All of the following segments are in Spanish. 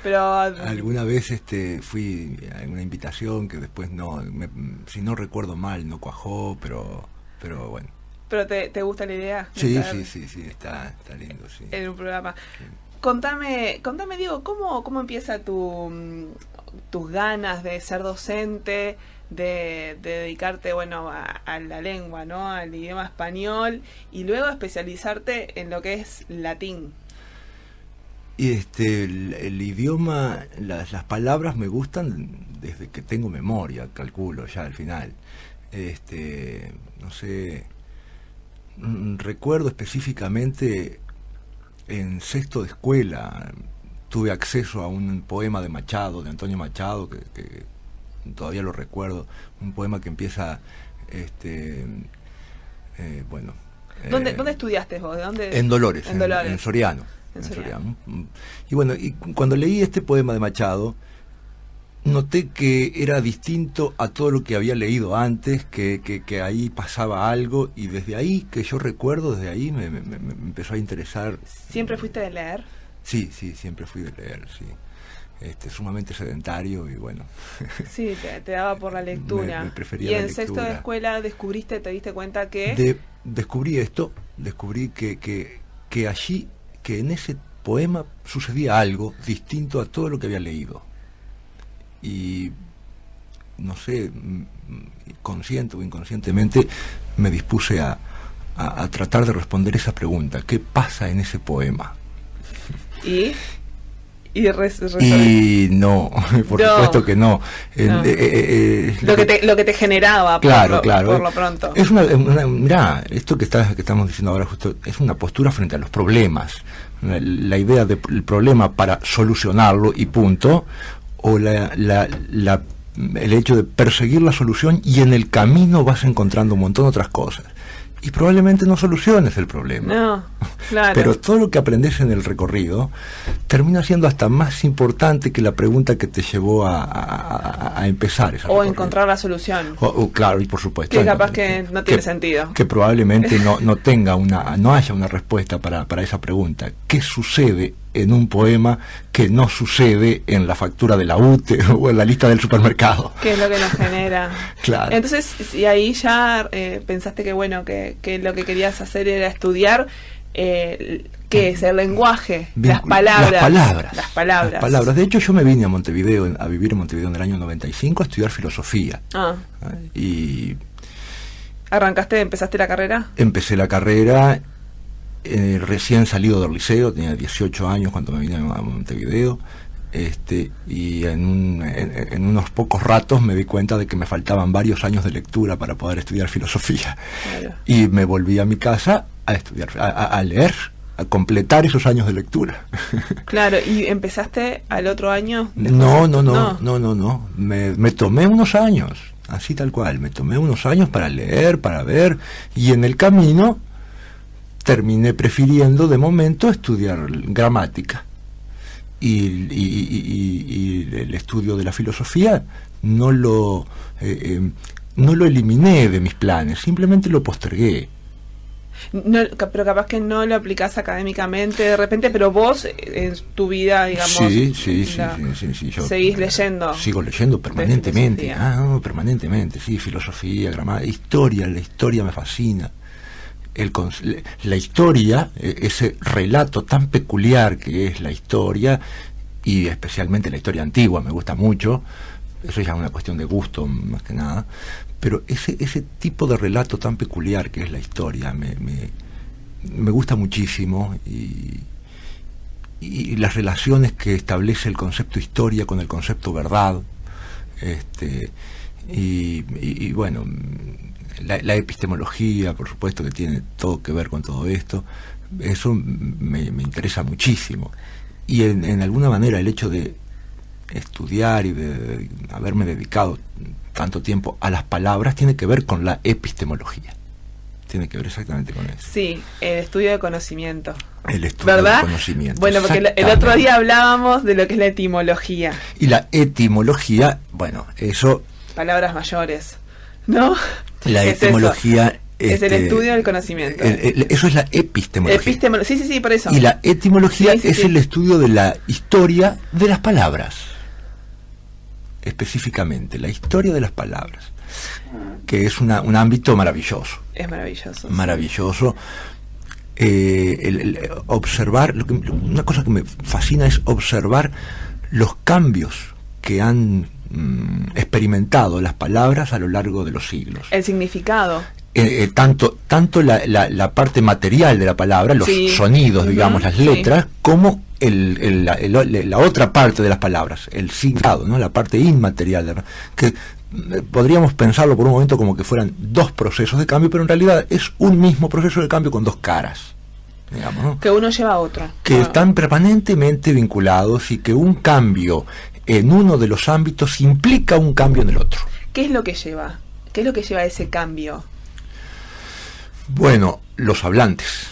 Pero alguna vez fui a una invitación que después si no recuerdo mal, no cuajó, pero bueno. ¿Pero te gusta la idea? Sí, está lindo, sí. En un programa. Sí. Contame, Diego, ¿cómo empieza tus ganas de ser docente, de dedicarte, bueno, a la lengua, ¿no? Al idioma español, y luego especializarte en lo que es latín? Y el idioma, las palabras me gustan desde que tengo memoria, calculo ya al final. No sé, recuerdo específicamente en sexto de escuela tuve acceso a un poema de Machado, de Antonio Machado, que todavía lo recuerdo, un poema que empieza, bueno... ¿Dónde estudiaste vos? ¿De dónde? En Dolores, en Dolores. En Soriano. En Soriano. Y bueno, y cuando leí este poema de Machado, noté que era distinto a todo lo que había leído antes, que ahí pasaba algo, y desde ahí, que yo recuerdo, desde ahí me empezó a interesar. ¿Siempre fuiste de leer? Sí, siempre fui de leer, sí. Sumamente sedentario y bueno. Sí, te daba por la lectura. Me prefería y la en lectura. Sexto de escuela te diste cuenta que... Descubrí que allí, que en ese poema sucedía algo distinto a todo lo que había leído. Y no sé, consciente o inconscientemente me dispuse a tratar de responder esa pregunta: ¿qué pasa en ese poema? Y no, por supuesto que no. Lo que te generaba, claro, por lo pronto. Mirá, esto que estamos diciendo ahora justo es una postura frente a los problemas. La idea del problema para solucionarlo y punto, o el hecho de perseguir la solución y en el camino vas encontrando un montón de otras cosas. Y probablemente no soluciones el problema. No, claro. Pero todo lo que aprendes en el recorrido termina siendo hasta más importante que la pregunta que te llevó a empezar esa o encontrar la solución. Claro, y por supuesto. Que capaz que no tiene sentido. Que probablemente no haya una respuesta para esa pregunta. ¿Qué sucede en un poema que no sucede en la factura de la UTE o en la lista del supermercado? ¿Qué es lo que nos genera? Claro. Entonces, y ahí ya pensaste que bueno, que lo que querías hacer era estudiar ¿qué es? El lenguaje, las palabras. Las palabras. De hecho, yo me vine a vivir en Montevideo en el año 95 a estudiar filosofía. Y ¿empezaste la carrera? Empecé la carrera recién salido del liceo, tenía 18 años cuando me vine a Montevideo, y en unos pocos ratos me di cuenta de que me faltaban varios años de lectura para poder estudiar filosofía. Claro. Y me volví a mi casa a estudiar, a leer, a completar esos años de lectura. Claro, ¿y empezaste al otro año? No. Me tomé unos años, así tal cual, me tomé unos años para leer, para ver, y en el camino terminé prefiriendo de momento estudiar gramática. Y el estudio de la filosofía no lo eliminé de mis planes, simplemente lo postergué. No, pero capaz que no lo aplicás académicamente de repente, pero vos en tu vida, digamos, sí, yo seguís leyendo. Sigo leyendo permanentemente. Permanentemente, sí, filosofía, gramática, historia. La historia me fascina. La historia, ese relato tan peculiar que es la historia, y especialmente la historia antigua, me gusta mucho. Eso ya es una cuestión de gusto más que nada, pero ese tipo de relato tan peculiar que es la historia me gusta muchísimo, y las relaciones que establece el concepto historia con el concepto verdad, y bueno, la epistemología, por supuesto, que tiene todo que ver con todo esto. Eso me interesa muchísimo, y en alguna manera el hecho de estudiar y de haberme dedicado tanto tiempo a las palabras tiene que ver con la epistemología, tiene que ver exactamente con eso. Sí, el estudio de conocimiento. El estudio ¿verdad? De conocimiento. Bueno, porque el otro día hablábamos de lo que es la etimología. Y la etimología, bueno, eso... Palabras mayores, ¿no? La etimología Es el estudio del conocimiento. Eso es la epistemología. Sí, por eso. Y la etimología es sí. el estudio de la historia de las palabras. Específicamente, la historia de las palabras. Que es un ámbito maravilloso. Es maravilloso. Maravilloso. Observar, una cosa que me fascina es observar los cambios que han experimentado las palabras a lo largo de los siglos. El significado. Tanto la parte material de la palabra, los sonidos, digamos, las letras, como la otra parte de las palabras, el significado, ¿no? La parte inmaterial, que podríamos pensarlo por un momento como que fueran dos procesos de cambio, pero en realidad es un mismo proceso de cambio con dos caras, digamos, ¿no? Que uno lleva a otro. Que están permanentemente vinculados y que un cambio en uno de los ámbitos implica un cambio en el otro. ¿Qué es lo que lleva? ¿Qué es lo que lleva a ese cambio? Bueno, los hablantes.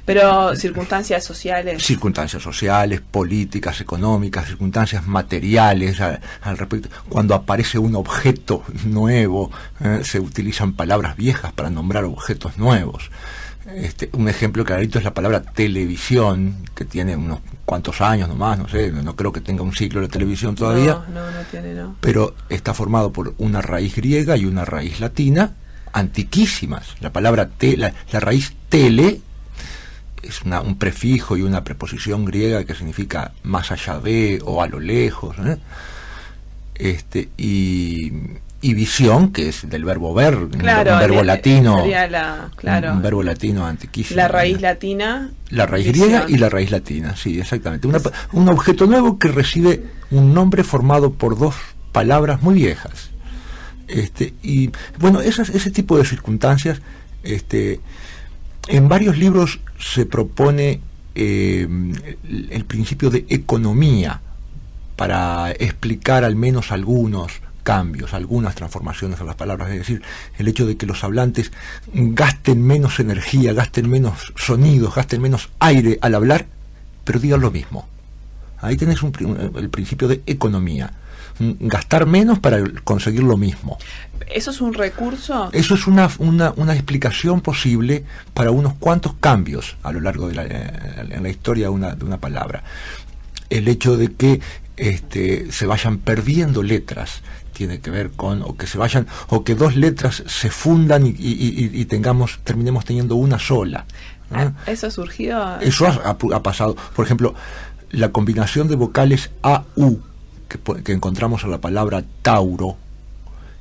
Pero circunstancias sociales. Circunstancias sociales, políticas, económicas, circunstancias materiales al respecto. Cuando aparece un objeto nuevo, se utilizan palabras viejas para nombrar objetos nuevos. Un ejemplo clarito es la palabra televisión, que tiene unos cuantos años nomás, no sé, no creo que tenga un siglo de televisión todavía. No tiene, no. Pero está formado por una raíz griega y una raíz latina, antiquísimas. La palabra la raíz tele es un prefijo y una preposición griega que significa más allá de o a lo lejos, y visión, que es del verbo ver, claro, un verbo latino, un verbo latino antiquísimo. La raíz latina, la raíz griega y la raíz latina, sí, exactamente. Un objeto nuevo que recibe un nombre formado por dos palabras muy viejas. Y bueno, ese tipo de circunstancias, en varios libros se propone el principio de economía para explicar al menos algunos cambios, algunas transformaciones a las palabras, es decir, el hecho de que los hablantes gasten menos energía, gasten menos sonidos, gasten menos aire al hablar, pero digan lo mismo. Ahí tenés el principio de economía. Gastar menos para conseguir lo mismo. ¿Eso es un recurso? Eso es una explicación posible para unos cuantos cambios a lo largo en la historia de una palabra. El hecho de que se vayan perdiendo letras tiene que ver con o que dos letras se fundan y terminemos teniendo una sola. ¿Eso ha surgido? Eso ha pasado. Por ejemplo, la combinación de vocales A-U que encontramos en la palabra Tauro,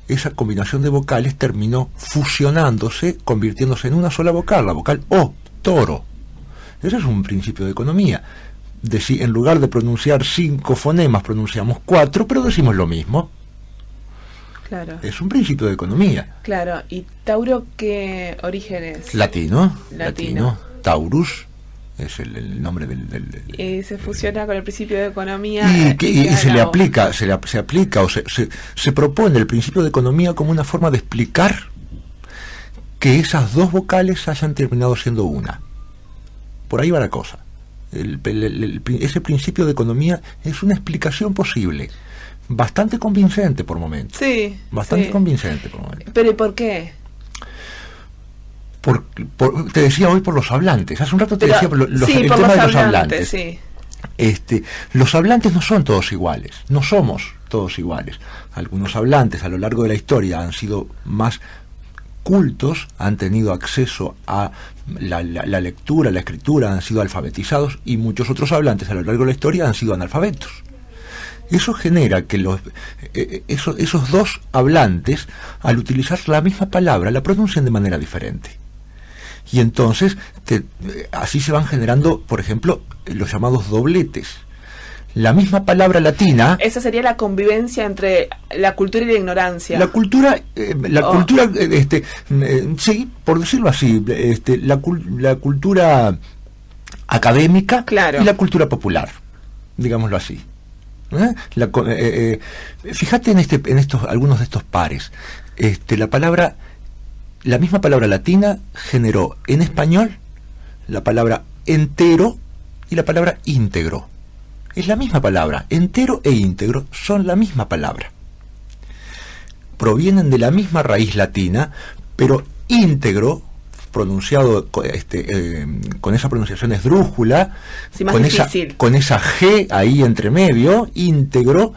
esa combinación de vocales terminó fusionándose, convirtiéndose en una sola vocal, la vocal O, toro. Ese es un principio de economía. En lugar de pronunciar 5 fonemas, pronunciamos 4, pero decimos lo mismo. Claro. Es un principio de economía. Claro. ¿Y Tauro qué origen es? Latino. Taurus es el nombre y se fusiona con el principio de economía y se le aplica o se propone el principio de economía como una forma de explicar que esas dos vocales hayan terminado siendo una. Por ahí va la cosa. Ese principio de economía es una explicación posible, bastante convincente por momentos. Sí, bastante convincente por momentos. ¿Pero y por qué? Te decía hoy por los hablantes. Hace un rato te decía el tema de los hablantes. Sí. Los hablantes no son todos iguales, no somos todos iguales. Algunos hablantes a lo largo de la historia han sido más cultos, han tenido acceso a la lectura, la escritura, han sido alfabetizados, y muchos otros hablantes a lo largo de la historia han sido analfabetos. Eso genera que esos dos hablantes, al utilizar la misma palabra, la pronuncian de manera diferente. Y entonces así se van generando, por ejemplo, los llamados dobletes. La misma palabra latina... Esa sería la convivencia entre la cultura y la ignorancia. La cultura, sí, por decirlo así, la cultura académica, claro, y la cultura popular, digámoslo así. Fíjate en algunos de estos pares. La misma palabra latina generó en español la palabra entero y la palabra íntegro. Es la misma palabra, entero e íntegro son la misma palabra. Provienen de la misma raíz latina, pero íntegro, pronunciado con esa pronunciación esdrújula, sí, con esa G ahí entre medio, íntegro,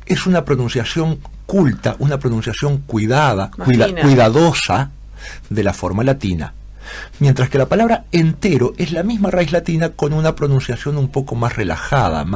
es una pronunciación culta, una pronunciación cuidadosa de la forma latina. Mientras que la palabra entero es la misma raíz latina con una pronunciación un poco más relajada,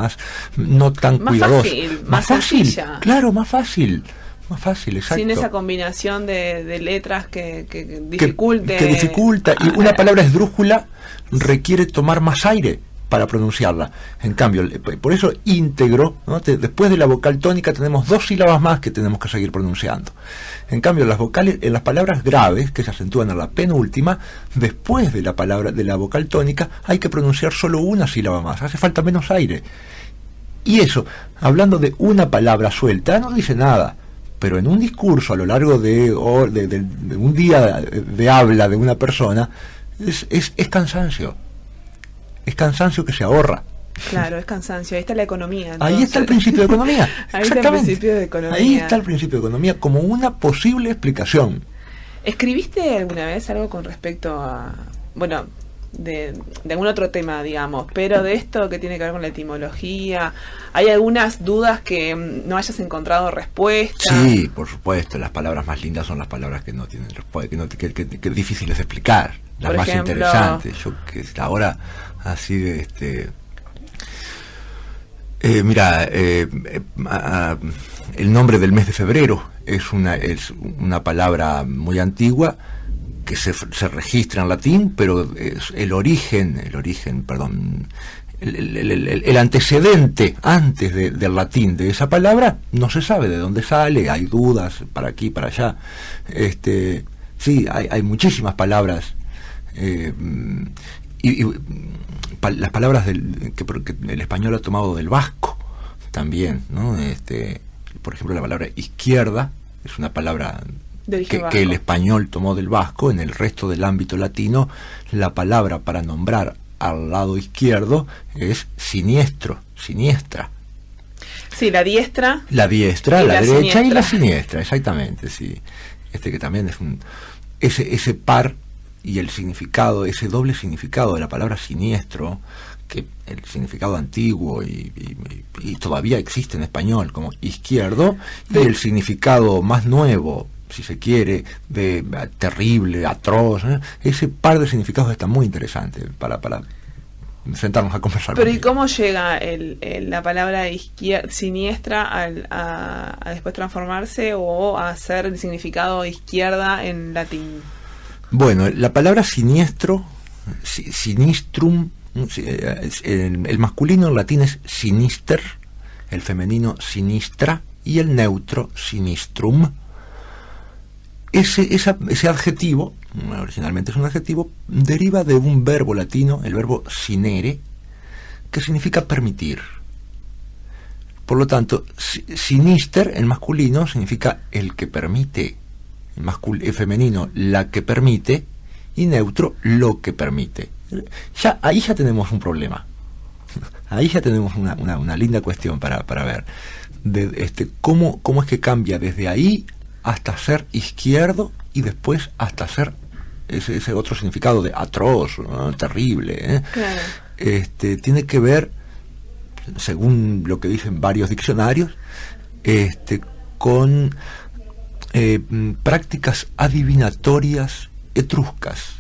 no tan cuidadosa. Más fácil, claro, más fácil, exacto. Sin esa combinación de letras que dificulte. Que dificulta, y una palabra esdrújula requiere tomar más aire para pronunciarla. En cambio, por eso íntegro, ¿no? Después de la vocal tónica tenemos 2 sílabas más que tenemos que seguir pronunciando. En cambio, en las palabras graves, que se acentúan a la penúltima, después de la vocal tónica, hay que pronunciar solo una sílaba más, hace falta menos aire. Y eso, hablando de una palabra suelta, no dice nada, pero en un discurso a lo largo de un día de habla de una persona, es cansancio. Es cansancio que se ahorra. Claro, es cansancio. Ahí está la economía. Entonces. Ahí está el principio de economía. Ahí está el principio de economía. Ahí está el principio de economía como una posible explicación. ¿Escribiste alguna vez algo con respecto a, bueno, de algún otro tema, digamos, pero de esto que tiene que ver con la etimología? ¿Hay algunas dudas que no hayas encontrado respuesta? Sí, por supuesto. Las palabras más lindas son las palabras que no tienen respuesta, que es difíciles de explicar. Las por más ejemplo, interesantes. Yo que ahora así de mira, el nombre del mes de febrero es una palabra muy antigua que se registra en latín, pero el antecedente antes del latín de esa palabra no se sabe de dónde sale, hay dudas para aquí, para allá. Sí, hay muchísimas palabras las palabras que el español ha tomado del vasco también, ¿no? Por ejemplo, la palabra izquierda es una palabra que el español tomó del vasco. En el resto del ámbito latino, la palabra para nombrar al lado izquierdo es siniestro, siniestra. Sí, la diestra. La diestra, la derecha siniestra. Y la siniestra, exactamente, sí. Que también es ese par y el significado, ese doble significado de la palabra siniestro, que el significado antiguo y todavía existe en español como izquierdo, y el significado más nuevo, si se quiere, de terrible, atroz, ese par de significados está muy interesante para sentarnos a conversar. Pero ¿y cómo llega la palabra siniestra a después transformarse o a hacer el significado izquierda en latín? Bueno, la palabra siniestro, sinistrum, el masculino en latín es sinister, el femenino sinistra y el neutro sinistrum. Ese adjetivo, originalmente es un adjetivo, deriva de un verbo latino, el verbo sinere, que significa permitir. Por lo tanto, sinister en masculino significa el que permite, el femenino la que permite, y neutro lo que permite. Ahí ya tenemos un problema. Ahí ya tenemos una linda cuestión para ver cómo es que cambia desde ahí hasta ser izquierdo y después hasta ser ese otro significado de atroz, ¿no? Terrible, Claro. Tiene que ver, según lo que dicen varios diccionarios, con prácticas adivinatorias etruscas.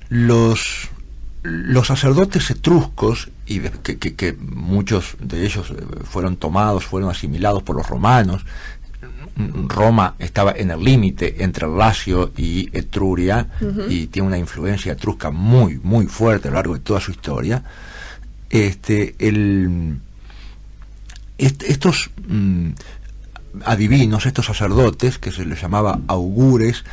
Los sacerdotes etruscos, y que muchos de ellos fueron asimilados por los romanos. Roma estaba en el límite entre Lacio y Etruria, y tiene una influencia etrusca muy, muy fuerte a lo largo de toda su historia. Estos adivinos, estos sacerdotes, que se les llamaba augures,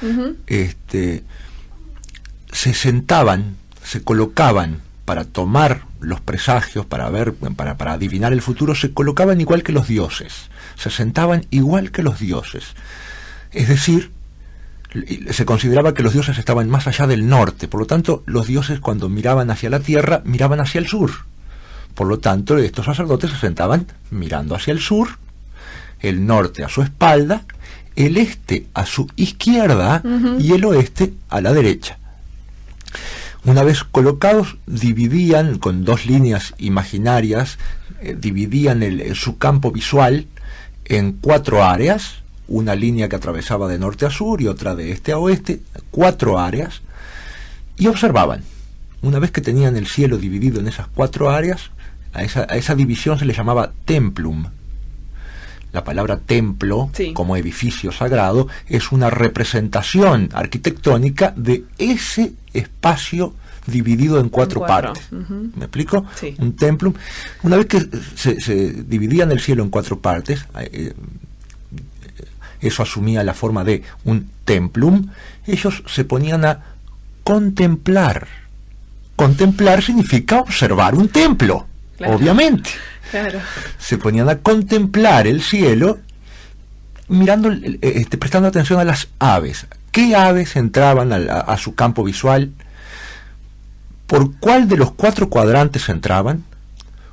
se sentaban, se colocaban para tomar los presagios, para adivinar el futuro, se colocaban igual que los dioses, se sentaban igual que los dioses. Es decir, se consideraba que los dioses estaban más allá del norte, por lo tanto, los dioses cuando miraban hacia la tierra, miraban hacia el sur. Por lo tanto, estos sacerdotes se sentaban mirando hacia el sur, el norte a su espalda, el este a su izquierda y el oeste a la derecha. Una vez colocados, dividían con dos líneas imaginarias, dividían su campo visual en 4 áreas, una línea que atravesaba de norte a sur y otra de este a oeste, 4 áreas, y observaban. Una vez que tenían el cielo dividido en esas 4 áreas, a esa división se le llamaba templum. La palabra templo, sí, como edificio sagrado, es una representación arquitectónica de ese espacio dividido en 4 partes. ¿Me explico? Sí. Un templum. Una vez que se dividían el cielo en 4 partes, eso asumía la forma de un templum, ellos se ponían a contemplar. Contemplar significa observar un templo, claro, obviamente. Claro. Se ponían a contemplar el cielo, mirando, prestando atención a las aves. ¿Qué aves entraban a su campo visual? ¿Por cuál de los 4 cuadrantes entraban?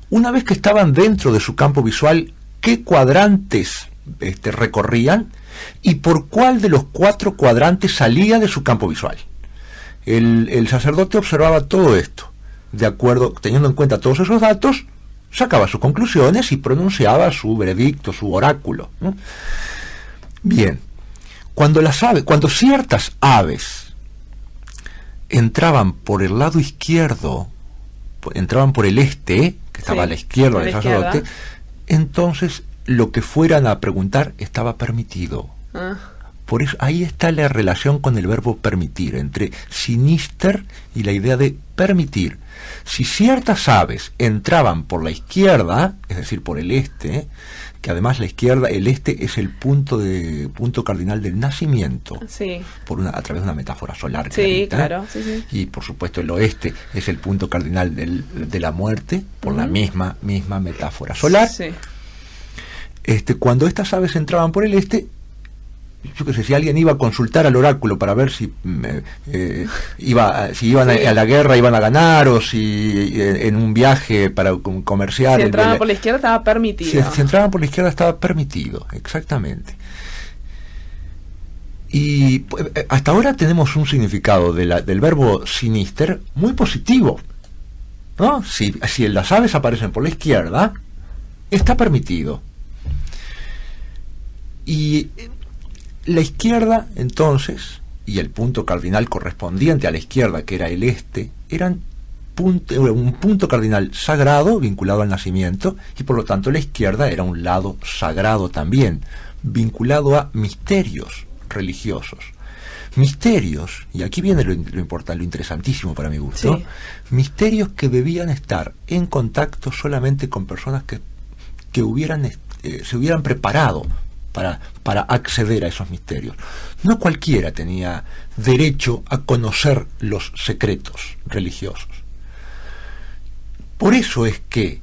Una vez que estaban dentro de su campo visual, ¿qué cuadrantes recorrían? ¿Y por cuál de los 4 cuadrantes salía de su campo visual? El sacerdote observaba todo esto. De acuerdo, teniendo en cuenta todos esos datos, sacaba sus conclusiones y pronunciaba su veredicto, su oráculo, ¿no? Bien, cuando ciertas aves entraban por el lado izquierdo, entraban por el este, que estaba, sí, a la izquierda del sacerdote, entonces lo que fueran a preguntar estaba permitido. Por eso ahí está la relación con el verbo permitir, entre sinister y la idea de permitir. Si ciertas aves entraban por la izquierda, es decir, por el este, que además la izquierda, el este es el punto cardinal del nacimiento, sí, a través de una metáfora solar. Sí, claro, sí, sí. Y por supuesto el oeste es el punto cardinal de la muerte, por la misma metáfora solar. Sí. Cuando estas aves entraban por el este, yo qué sé, si alguien iba a consultar al oráculo para ver si iban sí, a la guerra iban a ganar, o si en un viaje para comerciar, si entraban por la izquierda estaba permitido. Si entraban por la izquierda estaba permitido, exactamente. Y hasta ahora tenemos un significado del verbo sinister muy positivo, ¿no? Si las aves aparecen por la izquierda, está permitido. Y la izquierda, entonces, y el punto cardinal correspondiente a la izquierda, que era el este, eran un punto cardinal sagrado vinculado al nacimiento, y por lo tanto la izquierda era un lado sagrado también, vinculado a misterios religiosos. Misterios, y aquí viene lo importante, lo interesantísimo para mi gusto, sí, misterios que debían estar en contacto solamente con personas que se hubieran preparado para acceder a esos misterios. No cualquiera tenía derecho a conocer los secretos religiosos. Por eso es que,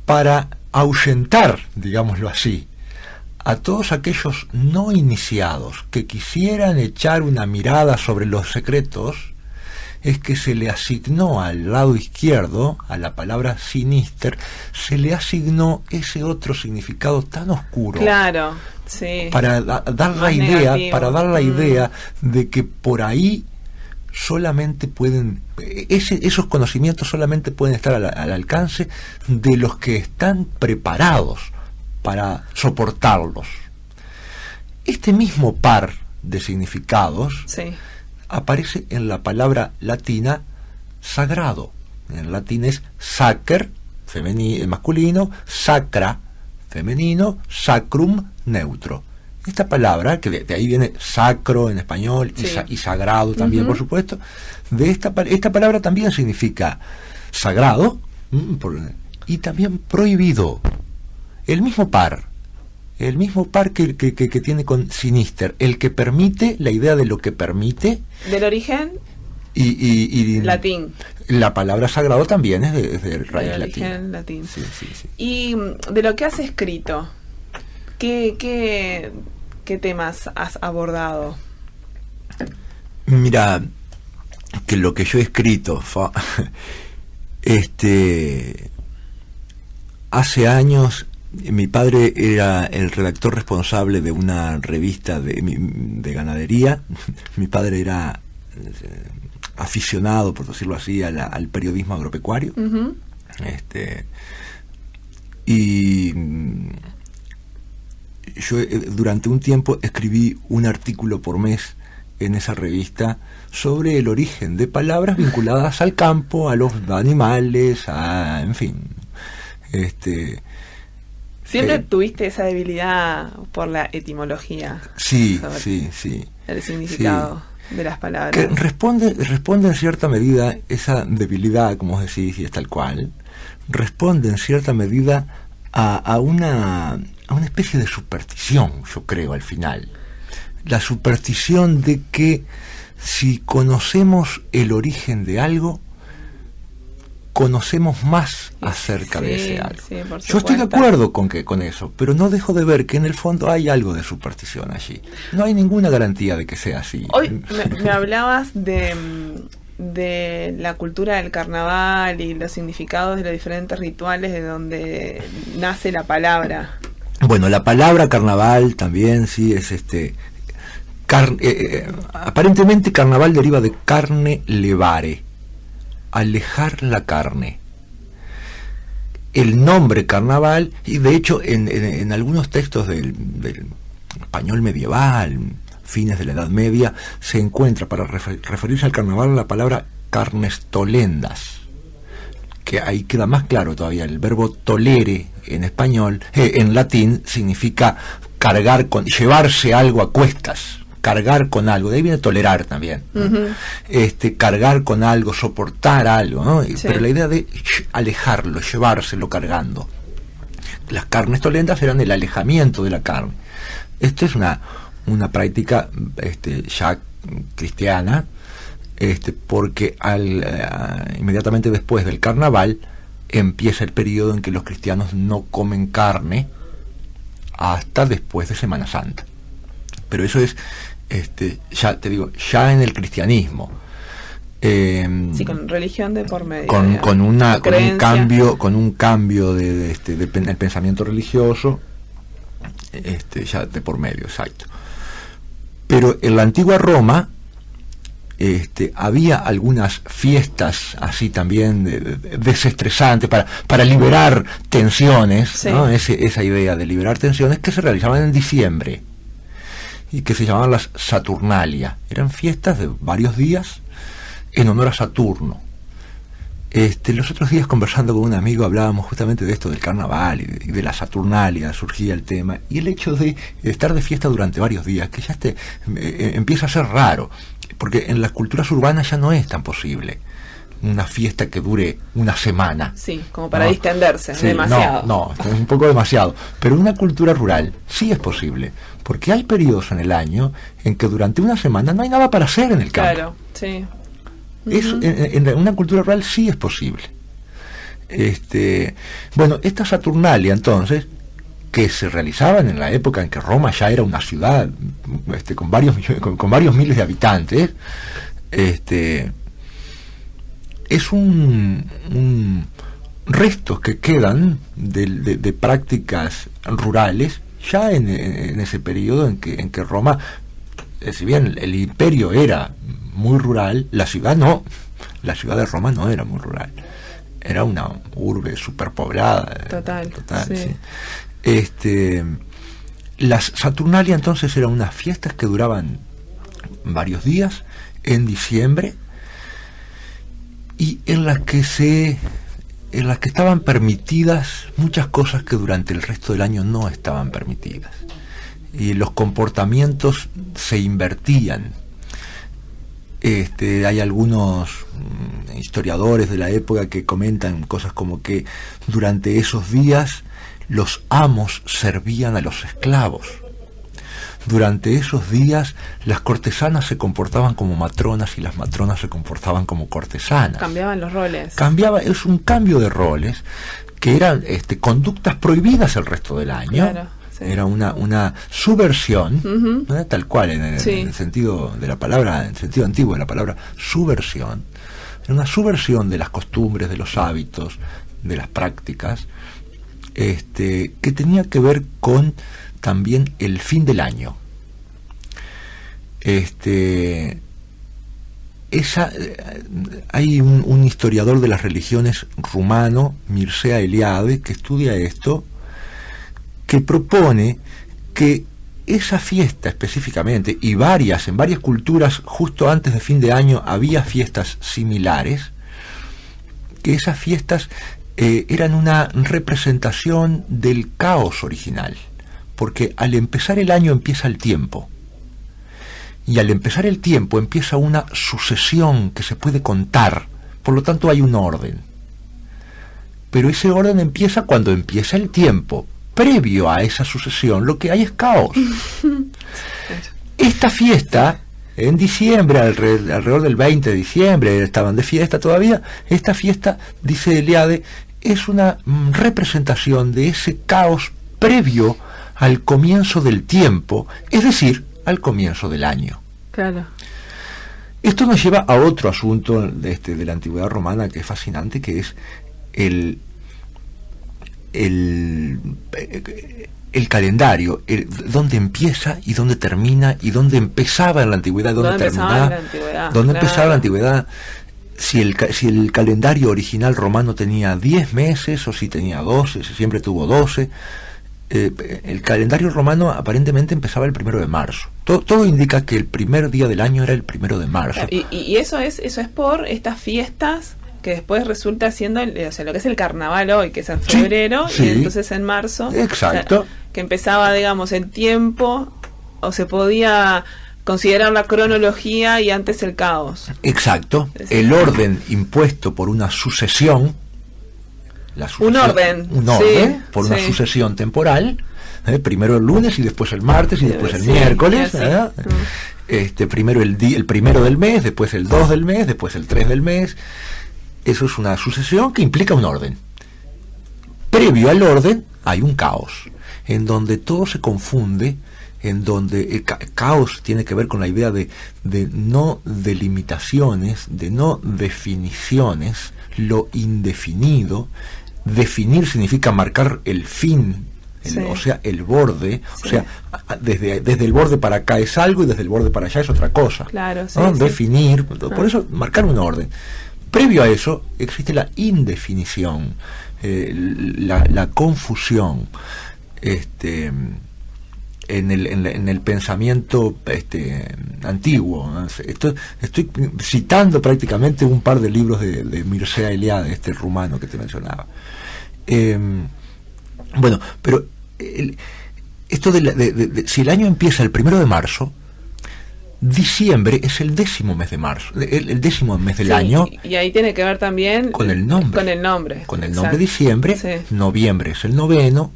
para ahuyentar, digámoslo así, a todos aquellos no iniciados que quisieran echar una mirada sobre los secretos, es que se le asignó al lado izquierdo, a la palabra sinister, se le asignó ese otro significado tan oscuro. Claro, sí. Para dar la idea de que por ahí solamente pueden, esos conocimientos solamente pueden estar al alcance de los que están preparados para soportarlos. Este mismo par de significados, sí, aparece en la palabra latina sagrado. En latín es sacer, masculino, sacra, femenino, sacrum, neutro. Esta palabra, que de ahí viene sacro en español, sí, y sagrado también, por supuesto, esta palabra también significa sagrado y también prohibido. El mismo par que tiene con sinister, el que permite, la idea de lo que permite. Del origen y latín. La palabra sagrado también es de raíz latín. Sí, sí, sí. Y de lo que has escrito, ¿qué temas has abordado? Mira, que lo que yo he escrito hace años Mi padre era el redactor responsable de una revista de ganadería. Mi padre era aficionado, por decirlo así, al periodismo agropecuario. Ujú. Y yo durante un tiempo escribí un artículo por mes en esa revista sobre el origen de palabras vinculadas al campo, a los animales, en fin. ¿Siempre tuviste esa debilidad por la etimología? Sí, Sobre sí. el significado de las palabras. Que responde en cierta medida, esa debilidad, como vos decís, y es tal cual, responde en cierta medida a una especie de superstición, yo creo, al final. La superstición de que si conocemos el origen de algo, conocemos más acerca de ese algo. Sí, por Yo estoy de acuerdo con eso, pero no dejo de ver que en el fondo hay algo de superstición allí. No hay ninguna garantía de que sea así. Hoy me hablabas de la cultura del carnaval y los significados de los diferentes rituales de donde nace la palabra. Bueno, la palabra carnaval también, sí, es aparentemente carnaval deriva de carne levare, alejar la carne. El nombre carnaval, y de hecho en algunos textos del español medieval, fines de la Edad Media, se encuentra para referirse al carnaval la palabra carnestolendas, que ahí queda más claro todavía. El verbo tolere en español, en latín, significa cargar llevarse algo a cuestas, cargar con algo, de ahí viene tolerar también, ¿no? Uh-huh. Cargar con algo, soportar algo, ¿no? Sí. Pero la idea de alejarlo, llevárselo cargando. Las carnestolendas eran el alejamiento de la carne. Esto es una práctica ya cristiana, porque inmediatamente después del carnaval empieza el periodo en que los cristianos no comen carne hasta después de Semana Santa. Pero eso es, ya te digo, ya en el cristianismo. Sí, con religión de por medio. Con un cambio del pensamiento religioso, ya de por medio, exacto. Pero en la antigua Roma había algunas fiestas así también desestresantes para liberar tensiones, sí, ¿no? Esa idea de liberar tensiones, que se realizaban en diciembre y que se llamaban las Saturnalia. Eran fiestas de varios días en honor a Saturno. Los otros días, conversando con un amigo, hablábamos justamente de esto del carnaval y de la Saturnalia, surgía el tema, y el hecho de estar de fiesta durante varios días, que ya empieza a ser raro, porque en las culturas urbanas ya no es tan posible una fiesta que dure una semana. Sí, como para distenderse, sí, demasiado. No, es un poco demasiado. Pero en una cultura rural sí es posible, porque hay periodos en el año en que durante una semana no hay nada para hacer en el campo. Claro, sí. En una cultura rural sí es posible. Bueno, esta Saturnalia, entonces, que se realizaban en la época en que Roma ya era una ciudad con varios miles de habitantes, es un restos que quedan de prácticas rurales ya en ese periodo en que Roma, si bien el imperio era muy rural, la ciudad de Roma no era muy rural, era una urbe superpoblada. Total, sí. Las Saturnalia entonces eran unas fiestas que duraban varios días en diciembre, y en las que estaban permitidas muchas cosas que durante el resto del año no estaban permitidas, y los comportamientos se invertían. Hay algunos historiadores de la época que comentan cosas como que durante esos días los amos servían a los esclavos. Durante esos días las cortesanas se comportaban como matronas y las matronas se comportaban como cortesanas. Cambiaban los roles. Es un cambio de roles que eran conductas prohibidas el resto del año. Claro, sí. Era una subversión, uh-huh, ¿no? Tal cual en el sentido de la palabra, en el sentido antiguo de la palabra subversión. Era una subversión de las costumbres, de los hábitos, de las prácticas, que tenía que ver con también el fin del año. Hay un historiador de las religiones rumano, Mircea Eliade, que estudia esto, que propone que esa fiesta específicamente, y en varias culturas, justo antes de fin de año había fiestas similares, que esas fiestas eran una representación del caos original, porque al empezar el año empieza el tiempo, y al empezar el tiempo empieza una sucesión que se puede contar, por lo tanto hay un orden, pero ese orden empieza cuando empieza el tiempo. Previo a esa sucesión lo que hay es caos. Esta fiesta, en diciembre, alrededor del 20 de diciembre, estaban de fiesta todavía, esta fiesta, dice Eliade, es una representación de ese caos previo al comienzo del tiempo, es decir, al comienzo del año. Claro. Esto nos lleva a otro asunto de la antigüedad romana que es fascinante, que es el calendario, dónde empieza y dónde termina, y dónde empezaba en la antigüedad, dónde terminaba, dónde empezaba la antigüedad, si el calendario original romano tenía 10 meses o si tenía 12, si siempre tuvo 12. El calendario romano aparentemente empezaba el 1 de marzo. Todo indica que el primer día del año era el 1 de marzo. Y eso es por estas fiestas que después resulta siendo lo que es el carnaval hoy, que es en febrero, sí, y entonces en marzo. Exacto. Que empezaba, digamos, el tiempo, o se podía considerar la cronología y antes el caos. Exacto. El orden impuesto por una sucesión. Un orden, sí, por una sucesión temporal. Primero el lunes y después el martes y después el miércoles. Primero el 1 del mes, después el 2 del mes, después el 3 del mes. Eso es una sucesión que implica un orden. Previo al orden hay un caos, en donde todo se confunde, en donde el caos tiene que ver con la idea de no delimitaciones, de no definiciones, lo indefinido. Definir significa marcar el fin, o sea, el borde, o sea, desde el borde para acá es algo y desde el borde para allá es otra cosa. Claro, ¿no? Definir, por eso marcar un orden. Previo a eso existe la indefinición, la confusión, en el pensamiento antiguo, ¿no? Estoy citando prácticamente un par de libros de Mircea Eliade, este rumano que te mencionaba. Bueno, pero esto si el año empieza el 1 de marzo, diciembre es el 10º mes de marzo, el 10º mes del año. Y ahí tiene que ver también con el nombre. Con el nombre diciembre, noviembre es el 9º,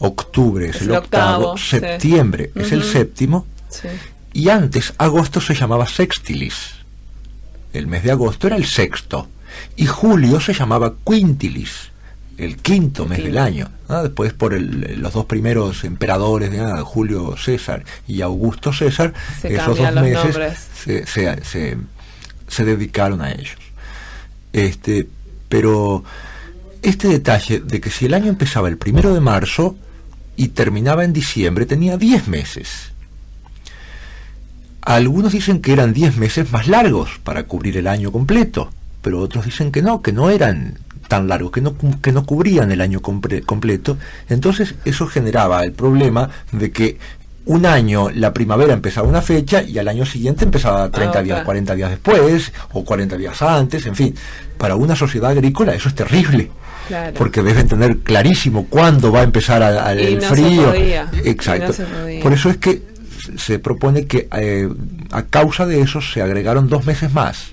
octubre es el 8º, septiembre es el 7º, y antes agosto se llamaba sextilis. El mes de agosto era el 6º, y julio se llamaba quintilis, el 5º mes del año. Después por los dos primeros emperadores, Julio César y Augusto César, esos 2 meses se dedicaron a ellos. Pero este detalle de que si el año empezaba el 1 de marzo y terminaba en diciembre, tenía 10 meses. Algunos dicen que eran 10 meses más largos para cubrir el año completo, pero otros dicen que no eran tan largos, que no cubrían el año completo. Entonces eso generaba el problema de que un año, la primavera empezaba una fecha y al año siguiente empezaba 30 días, 40 días después, o 40 días antes, en fin. Para una sociedad agrícola eso es terrible. Claro. Porque deben tener clarísimo cuándo va a empezar el frío. Exacto. Por eso es que se propone que a causa de eso se agregaron 2 meses más.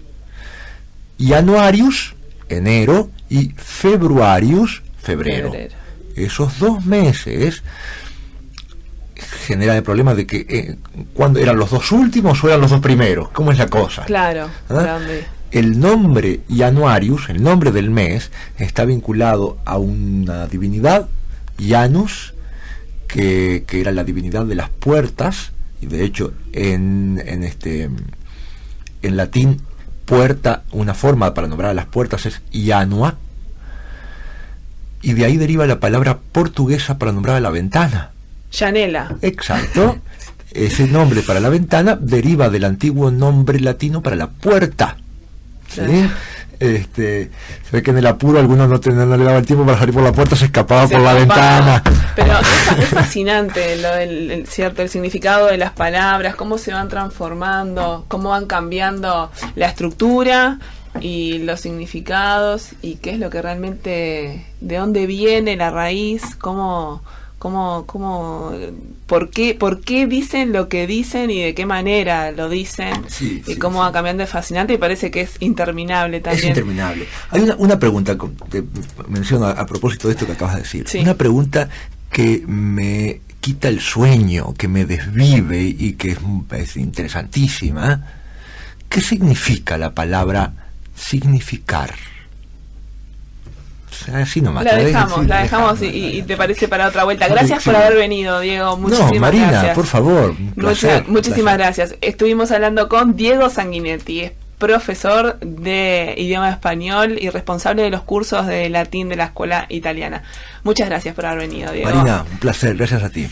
Januarius, enero, y Februarius, febrero. Esos 2 meses generan el problema de que ¿cuándo eran los 2 últimos o eran los 2 primeros? ¿Cómo es la cosa? Claro. El nombre Januarius, el nombre del mes, está vinculado a una divinidad, Janus, que era la divinidad de las puertas, y de hecho en latín puerta, una forma para nombrar a las puertas es Janua, y de ahí deriva la palabra portuguesa para nombrar a la ventana. Janela. Exacto. Ese nombre para la ventana deriva del antiguo nombre latino para la puerta. ¿Sí? Se ve que en el apuro algunos no le daba el tiempo para salir por la puerta, se escapaba por la ventana. Pero es fascinante cierto, el significado de las palabras, cómo se van transformando, cómo van cambiando la estructura y los significados, y qué es lo que realmente, de dónde viene la raíz, por qué dicen lo que dicen y de qué manera lo dicen, y cómo va cambiando. Es fascinante y parece que es interminable también. Es interminable. Hay una pregunta, te menciono a propósito de esto que acabas de decir, una pregunta que me quita el sueño, que me desvive y que es interesantísima. ¿Qué significa la palabra significar? Así nomás. La dejamos y te parece para otra vuelta. Gracias por haber venido, Diego. Muchísimas Marina, gracias. Por favor. Muchísimas gracias. Estuvimos hablando con Diego Sanguinetti, es profesor de idioma español y responsable de los cursos de latín de la Escuela Italiana. Muchas gracias por haber venido, Diego. Marina, un placer. Gracias a ti.